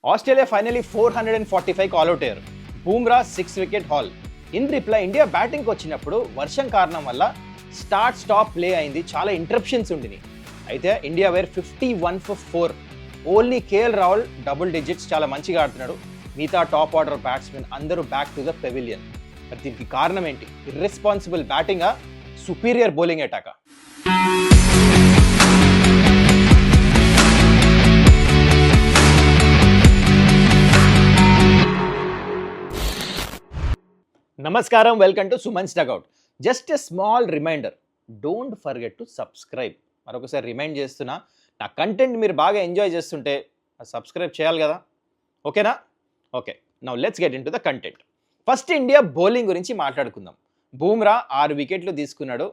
Australia finally 445 all out అయ్యారు. Bumrah 6 wicket haul. In reply India బ్యాటింగ్కి వచ్చినప్పుడు వర్షం కారణం వల్ల స్టార్ట్ స్టాప్ ప్లే అయింది, చాలా ఇంటరప్షన్స్ ఉండినాయి. అయితే India were 51 for 4. Only KL Rahul double digits, చాలా మంచిగా ఆడుతున్నాడు. మిగతా టాప్ ఆర్డర్ బ్యాట్స్మెన్ అందరూ బ్యాక్ టు ద పెవిలియన్. మరి దీనికి కారణం ఏంటి? ఇర్రెస్పాన్సిబుల్ బ్యాటింగా, సుపీరియర్ బౌలింగ్ అటాకా? నమస్కారం, welcome to Suman's dugout. Just a small reminder, don't forget to subscribe. మరొకసారి రిమైండ్ చేస్తున్నా, నా కంటెంట్ మీరు బాగా ఎంజాయ్ చేస్తుంటే సబ్స్క్రైబ్ చేయాలి కదా, ఓకేనా? Okay, now let's get into the content. First India bowling గురించి మాట్లాడుకుందాం. బూమ్రా 6 వికెట్లు తీసుకున్నాడు.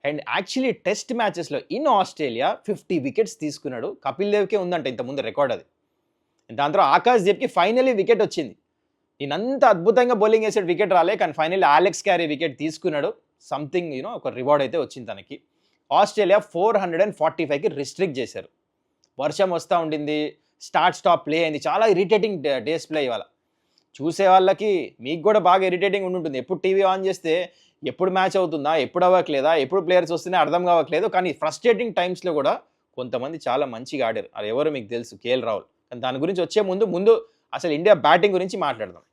అండ్ యాక్చువల్లీ టెస్ట్ మ్యాచెస్లో ఇన్ ఆస్ట్రేలియా 50 వికెట్స్ తీసుకున్నాడు. కపిల్ దేవ్కే ఉందంట ఇంతకుముందు రికార్డ్ అది. దాని తర్వాత ఆకాష్ దీప్కి ఫైనలీ వికెట్ వచ్చింది. ఈయనంత అద్భుతంగా బౌలింగ్ వేసాడు, వికెట్ రాలే, కానీ ఫైనల్లీ అలెక్స్ క్యారీ వికెట్ తీసుకున్నాడు. సంథింగ్ ఒక రివార్డ్ అయితే వచ్చింది తనకి. ఆస్ట్రేలియా 445కి రిస్ట్రిక్ట్ చేశారు. వర్షం వస్తూ ఉండింది, స్టార్ట్ స్టాప్ ప్లే అయింది, చాలా ఇరిటేటింగ్ డేస్ ప్లే ఇవాళ. చూసే వాళ్ళకి మీకు కూడా బాగా ఇరిటేటింగ్ ఉంటుంటుంది. ఎప్పుడు టీవీ ఆన్ చేస్తే ఎప్పుడు మ్యాచ్ అవుతుందా, ఎప్పుడు అవ్వట్లేదా, ఎప్పుడు ప్లేయర్స్ వస్తేనే అర్థం కావట్లేదు. కానీ ఫ్రస్ట్రేటింగ్ టైమ్స్లో కూడా కొంతమంది చాలా మంచిగా ఆడారు. అది ఎవరు మీకు తెలుసు, కేఎల్ రాహుల్. కానీ దాని గురించి వచ్చే ముందు అసలు ఇండియా బ్యాటింగ్ గురించి మాట్లాడదాం.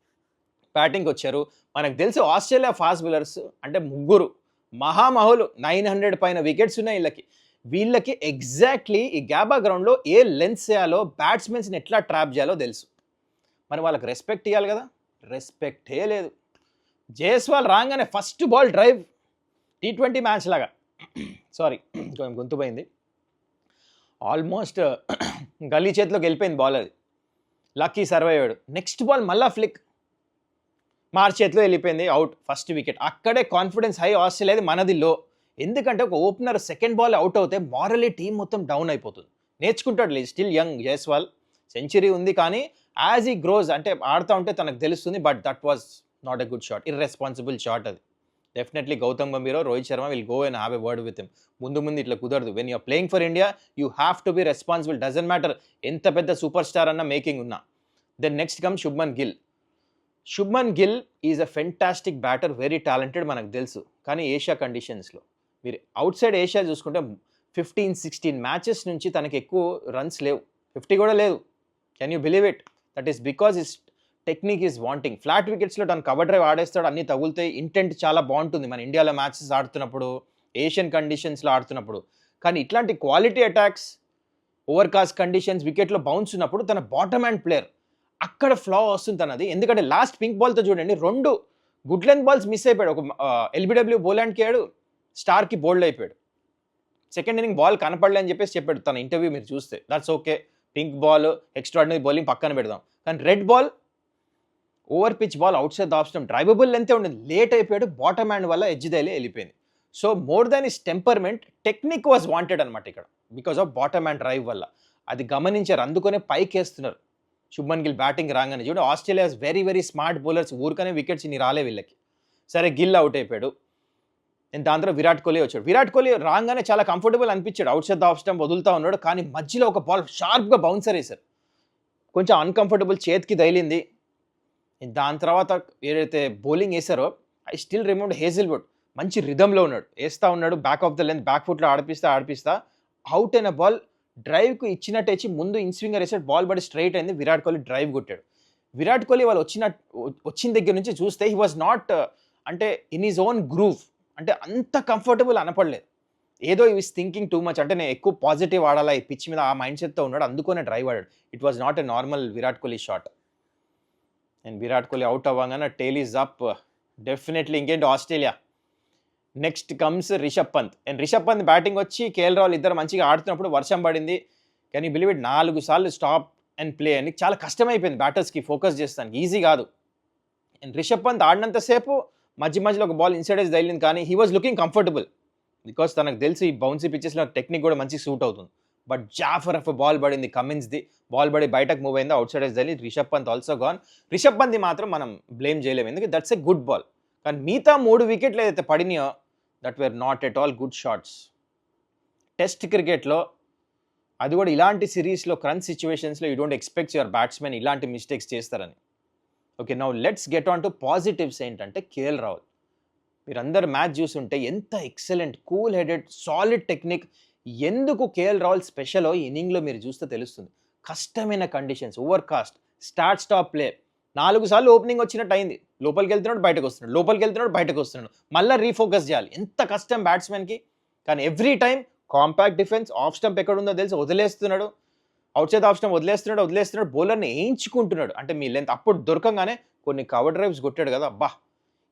బ్యాటింగ్కి వచ్చారు. మనకు తెలుసు ఆస్ట్రేలియా ఫాస్ట్ బౌలర్స్ అంటే ముగ్గురు మహామహులు, 900 పైన వికెట్స్ ఉన్నాయి వీళ్ళకి ఎగ్జాక్ట్లీ ఈ గ్యాబా గ్రౌండ్లో ఏ లెన్స్ చేయాలో, బ్యాట్స్మెన్స్ని ఎట్లా ట్రాప్ చేయాలో తెలుసు. మరి వాళ్ళకి రెస్పెక్ట్ ఇవ్వాలి కదా, రెస్పెక్టే లేదు. జైస్వాల్ రాగానే first ball drive, T20 match లాగా. సారీ, కొంచెం గొంతుపోయింది. ఆల్మోస్ట్ గల్లీ చేతిలోకి వెళ్ళిపోయింది బాల్. అది లక్కీ సర్వ్ అయ్యాడు. నెక్స్ట్ బాల్ మళ్ళా ఫ్లిక్, మార్చ్ చేతిలో వెళ్ళిపోయింది, అవుట్, ఫస్ట్ వికెట్. అక్కడే కాన్ఫిడెన్స్ హై ఆస్ట్రేలియాది, మనది లో. ఎందుకంటే ఒక ఓపెనర్ సెకండ్ బాల్ అవుట్ అవుతే మారలీ టీం మొత్తం డౌన్ అయిపోతుంది. నేర్చుకుంటాడు, స్టిల్ యంగ్ జైస్వాల్, సెంచరీ ఉంది. కానీ యాజ్ ఈ గ్రోజ్ అంటే ఆడుతూ ఉంటే తనకు తెలుస్తుంది. But that was not a good shot, irresponsible shot అది. Definitely Gautam Gambhir, Rohit Sharma will go and have a word with him. ముందు ఇట్లా కుదరదు. When you are playing for India you have to be responsible. Doesn't matter ఎంత పెద్ద సూపర్ స్టార్ అన్న making ఉన్నా. Then next come Shubman Gill. Shubman Gill is a fantastic batter, very talented, మనకు తెలుసు. కానీ ఏషియా కండిషన్స్లో మీరు అవుట్ సైడ్ ఏషియా చూసుకుంటే 15-16 మ్యాచెస్ నుంచి తనకి ఎక్కువ రన్స్ లేవు, 50 కూడా లేదు. Can you believe it? That is because his technique is wanting. Flat వికెట్స్లో తను కవర్ డ్రైవ్ ఆడేస్తాడు, అన్ని తగులుతాయి, ఇంటెంట్ చాలా బాగుంటుంది మన ఇండియాలో మ్యాచెస్ ఆడుతున్నప్పుడు, ఏషియన్ కండిషన్స్లో ఆడుతున్నప్పుడు. కానీ ఇట్లాంటి క్వాలిటీ అటాక్స్, ఓవర్కాస్ట్ కండిషన్స్, వికెట్లో బౌన్స్ ఉన్నప్పుడు తన బాటమ్ హ్యాండ్ ప్లేయర్, అక్కడ ఫ్లా వస్తుంది తనది. ఎందుకంటే లాస్ట్ పింక్ బాల్తో చూడండి, 2 గుడ్ లెంత్ బాల్స్ మిస్ అయిపోయాడు. ఒక ఎల్బిడబ్ల్యూ బౌలాండ్కి ఆడు, స్టార్కి బౌల్డ్ అయిపోయాడు. సెకండ్ ఇన్నింగ్ బాల్ కనపడలే అని చెప్పాడు తన ఇంటర్వ్యూ, మీరు చూస్తే. That's okay, pink ball, extraordinary bowling పక్కన పెడదాం. కానీ red ball, over pitch ball, outside off stump, drivable లెంతే ఉండేది, లేట్ అయిపోయాడు. బాటమ్ హ్యాండ్ వల్ల ఎడ్జ్ దైలే వెళ్ళిపోయింది. So more than his temperament, technique was wanted అనమాట ఇక్కడ, because of bottom hand drive వల్ల. అది గమనించారు, అందుకనే పైకి వేస్తున్నారు. శుభ్మన్ గిల్ బ్యాటింగ్ రాగానే చూడు, Australia very very smart bowlers, ఊరికనే వికెట్స్ ఇన్ని రాలే వీళ్ళకి. సరే, గిల్ అవుట్ అయిపోయాడు. దాని తర్వాత విరాట్ కోహ్లీ వచ్చాడు. విరాట్ కోహ్లీ రాగానే చాలా కంఫర్టబుల్ అనిపించాడు, అవుట్ సైడ్ ఆఫ్ స్టంప్ వదులుతూ ఉన్నాడు. కానీ మధ్యలో ఒక బాల్ షార్ప్గా బౌన్సర్ వేశారు, కొంచెం అన్కంఫర్టబుల్, చేతికి తగిలింది. దాని తర్వాత ఏదైతే బౌలింగ్ వేశారో, ఐ స్టిల్ రిమెంబర్ హేజిల్వుడ్ మంచి రిథంలో ఉన్నాడు, వేస్తూ ఉన్నాడు, back of the length, back ఫుట్లో ఆడిపిస్తా అవుట్ అయిన బాల్ డ్రైవ్కు ఇచ్చినట్టు ఇచ్చి ముందు ఇన్స్వింగర్ వేసాడు, బాల్ పడి స్ట్రైట్ అయింది. విరాట్ కోహ్లీ డ్రైవ్ కొట్టాడు. విరాట్ కోహ్లీ వాళ్ళు వచ్చిన దగ్గర నుంచి చూస్తే హీ వాజ్ నాట్ అంటే ఇన్ హిజ్ ఓన్ గ్రూవ్, అంటే అంత కంఫర్టబుల్ అనపడలేదు. ఏదో ఈ విస్ థింకింగ్ టూ మచ్, అంటే నేను ఎక్కువ పాజిటివ్ ఆడాలా ఈ పిచ్ మీద, ఆ మైండ్ సెట్తో ఉన్నాడు, అందుకనే డ్రైవ్ ఆడాడు. It was not a normal Virat Kohli shot. And Virat Kohli out అవ్వగానే టేల్ ఈజ్ అప్ డెఫినెట్లీ. ఇంకేంటి Australia, next comes Rishabh Pant. And Rishabh Pant batting వచ్చి కేఎల్ రాహుల్ ఇద్దరు మంచిగా ఆడుతున్నప్పుడు వర్షం పడింది. కానీ బిలీవ్ ఇట్, 4 సార్లు స్టాప్ అండ్ ప్లే అని చాలా కష్టమైపోయింది బ్యాటర్స్కి ఫోకస్ చేస్తానికి, ఈజీ కాదు. అండ్ రిషబ్ పంత్ ఆడినంతసేపు మధ్యలో ఒక బాల్ ఇన్సైడ్ ఏజ్ తగిలింది, కానీ he was looking comfortable, because తనకు తెలిసి ఈ బౌన్సీ పిచ్చెస్లో టెక్నిక్ కూడా మంచి సూట్ అవుతుంది. బట్ జాఫర్ ఆఫ్ బాల్ పడింది, కమిన్స్ది బాల్ పడి బయటకు మూవ్ అయింది, అవుట్ సైడ్ ఏజ్ తగిలి. Rishabh Pant also gone. రిషబ్ పంత్ మాత్రం మనం బ్లేమ్ చేయలేము, ఎందుకంటే దట్స్ ఎ గుడ్ బాల్. కానీ మిగతా 3 వికెట్లు ఏదైతే పడినాయో, that were not at all good shots. Test క్రికెట్లో అది కూడా ఇలాంటి సిరీస్లో క్రన్స్ సిచ్యువేషన్స్లో you don't expect your batsmen ఇలాంటి మిస్టేక్స్ చేస్తారని. Okay, now let's get on to positives. ఏంటంటే కేఎల్ రాహుల్, మీరందరు మ్యాచ్ చూస్తుంటే ఎంత excellent, cool headed, solid technique. ఎందుకు కేఎల్ రాహుల్ స్పెషల్ ఈ ఇన్నింగ్లో మీరు చూస్తే తెలుస్తుంది. కష్టమైన conditions, overcast, start stop play, 4 సార్లు ఓపెనింగ్ వచ్చినట్టు అయింది. లోపలికి వెళ్తున్నాడు, బయటకు వస్తున్నాడు, లోపలికి వెళ్తున్నాడు, బయటకు వస్తున్నాడు, మళ్ళీ రీఫోకస్ చేయాలి. ఎంత కష్టం బ్యాట్స్మెన్కి. కానీ every time compact defence, off stump ఎక్కడ ఉందో తెలిసి వదిలేస్తున్నాడు, అవుట్ సైడ్ ఆఫ్ స్టంప్ వదిలేస్తున్నాడు, బౌలర్ని వేయించుకుంటున్నాడు. అంటే మీ లెంత్ అప్పుడు దొరకంగానే కొన్ని కవర్ డ్రైవ్స్ కొట్టాడు కదా, అబ్బా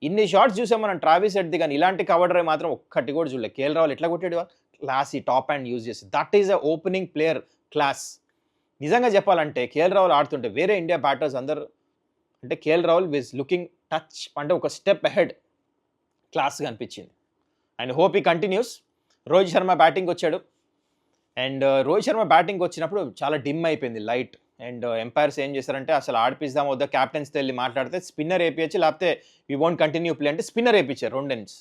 ఇన్ని షాట్స్ చూసాం మనం ట్రావిస్ హెడ్ది, కానీ ఇలాంటి కవర్ డ్రైవ్ మాత్రం ఒక్కటి కూడా చూడలేదు. కేఎల్ రాహుల్ ఎట్లా కొట్టాడు, క్లాసీ టాప్ హ్యాండ్ యూజ్ చేసి. That is a opening player class. నిజంగా చెప్పాలంటే కేఎల్ రాహుల్ ఆడుతుంటే వేరే ఇండియా బ్యాటర్స్ అందరూ అంటే కేఎల్ రాహుల్ విజ్ లుకింగ్ టచ్ అంటే ఒక స్టెప్ అహెడ్, క్లాస్గా అనిపించింది. అండ్ హోప్ ఈ కంటిన్యూస్. రోహిత్ శర్మ బ్యాటింగ్ వచ్చాడు. అండ్ రోహిత్ శర్మ బ్యాటింగ్ వచ్చినప్పుడు చాలా డిమ్ అయిపోయింది లైట్. అండ్ ఎంపైర్స్ ఏం చేశారంటే అసలు ఆడిపిద్దాం వద్దా, క్యాప్టెన్స్తో వెళ్ళి మాట్లాడితే స్పిన్నర్ వేయించి లేకపోతే వీ వోంట్ కంటిన్యూ ప్లే అంటే స్పిన్నర్ వేయించారు 2 ends.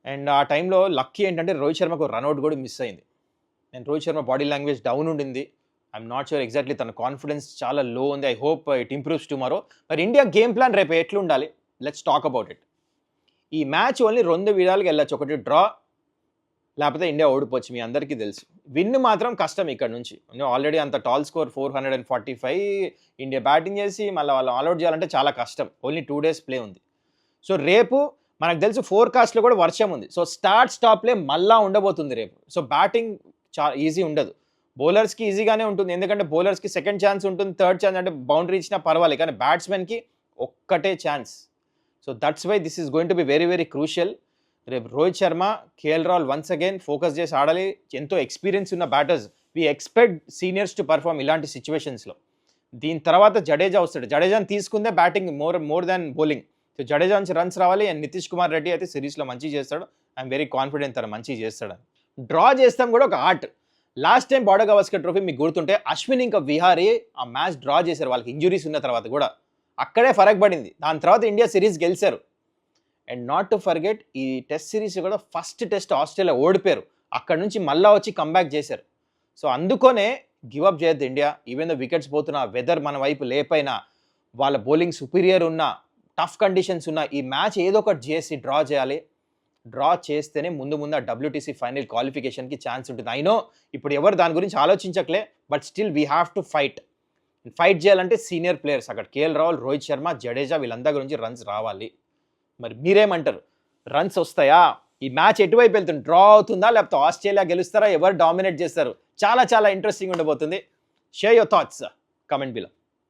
అండ్ ఆ టైంలో లక్కీ ఏంటంటే రోహిత్ శర్మకు రన్అట్ కూడా మిస్ అయింది. And Rohit Sharma body language down ఉండింది. ఐఎమ్ నాట్ షూర్ ఎగ్జాక్ట్లీ, తన కాన్ఫిడెన్స్ చాలా లో ఉంది. I hope it improves tomorrow. మరి ఇండియా గేమ్ ప్లాన్ రేపు ఎట్లుండాలి, లెట్స్ టాక్ అబౌట్ ఇట్. ఈ మ్యాచ్ ఓన్లీ 2 విధాలుగా వెళ్ళచ్చు. ఒకటి డ్రా, లేకపోతే ఇండియా ఓడిపోవచ్చు, మీ అందరికీ తెలుసు. విన్ మాత్రం కష్టం ఇక్కడ నుంచి. ఆల్రెడీ అంత టాల్ స్కోర్ 445, ఇండియా బ్యాటింగ్ చేసి మళ్ళీ వాళ్ళు ఆల్అౌట్ చేయాలంటే చాలా కష్టం. ఓన్లీ 2 days ప్లే ఉంది. సో రేపు మనకు తెలుసు ఫోర్కాస్ట్లో కూడా వర్షం ఉంది. సో స్టార్ట్ స్టాప్ ప్లే మళ్ళా ఉండబోతుంది రేపు. సో బ్యాటింగ్ చాలా ఈజీ ఉండదు. బౌలర్స్కి ఈజీగానే ఉంటుంది, ఎందుకంటే బౌలర్స్కి సెకండ్ ఛాన్స్ ఉంటుంది, థర్డ్ ఛాన్స్ అంటే బౌండరీ ఇచ్చినా పర్వాలేదు, కానీ బ్యాట్స్మెన్కి ఒక్కటే chance. So that's why this is going to be very very crucial. రేపు Rohit Sharma, KL Rahul once again focus చేసి ఆడాలి. ఎంతో ఎక్స్పీరియన్స్ ఉన్న batters, we expect seniors to perform ఇలాంటి సిచ్యువేషన్స్లో. దీని తర్వాత జడేజా వస్తాడు. జడేజాని తీసుకుందే batting more than bowling. So Jadeja నుంచి రన్స్ రావాలి. అండ్ నితీష్ కుమార్ రెడ్డి అయితే సిరీస్లో మంచిగా చేస్తాడు. ఐఎమ్ వెరీ కాన్ఫిడెంట్ తను మంచిగా చేస్తాడని. డ్రా చేస్తాం కూడా ఒక art. Last time border Gavaskar trophy మీకు గుర్తుంటే అశ్విన్ ఇంకా విహారీ ఆ మ్యాచ్ డ్రా చేశారు, వాళ్ళకి ఇంజురీస్ ఉన్న తర్వాత కూడా. అక్కడే ఫరక్ పడింది. దాని తర్వాత ఇండియా సిరీస్ గెలిచారు. అండ్ నాట్ టు ఫర్గెట్, ఈ టెస్ట్ సిరీస్ కూడా ఫస్ట్ టెస్ట్ ఆస్ట్రేలియా ఓడిపోయారు, అక్కడ నుంచి మళ్ళా వచ్చి కంబ్యాక్ చేశారు. సో అందుకనే గివప్ చేయొద్దు ఇండియా. ఈవెన్ ద వికెట్స్ పోతున్నా, వెదర్ మన వైపు లేపైనా, వాళ్ళ బౌలింగ్ సుపీరియర్ ఉన్న, టఫ్ కండిషన్స్ ఉన్న, ఈ మ్యాచ్ ఏదో ఒకటి చేసి డ్రా చేయాలి. డ్రా చేస్తేనే ముందు ఆ WTC ఫైనల్ క్వాలిఫికేషన్కి ఛాన్స్ ఉంటుంది. అయినో ఇప్పుడు ఎవరు దాని గురించి ఆలోచించట్లే, but still we have to fight చేయాలంటే సీనియర్ ప్లేయర్స్ అక్కడ కేఎల్ రాహుల్, రోహిత్ శర్మ, జడేజా వీళ్ళందరి గురించి రన్స్ రావాలి. మరి మీరేమంటారు, రన్స్ వస్తాయా? ఈ మ్యాచ్ ఎటువైపు వెళ్తుంది, డ్రా అవుతుందా లేకపోతే ఆస్ట్రేలియా గెలుస్తారా, ఎవరు డామినేట్ చేస్తారు? చాలా చాలా ఇంట్రెస్టింగ్ ఉండబోతుంది. Share your thoughts, comment below.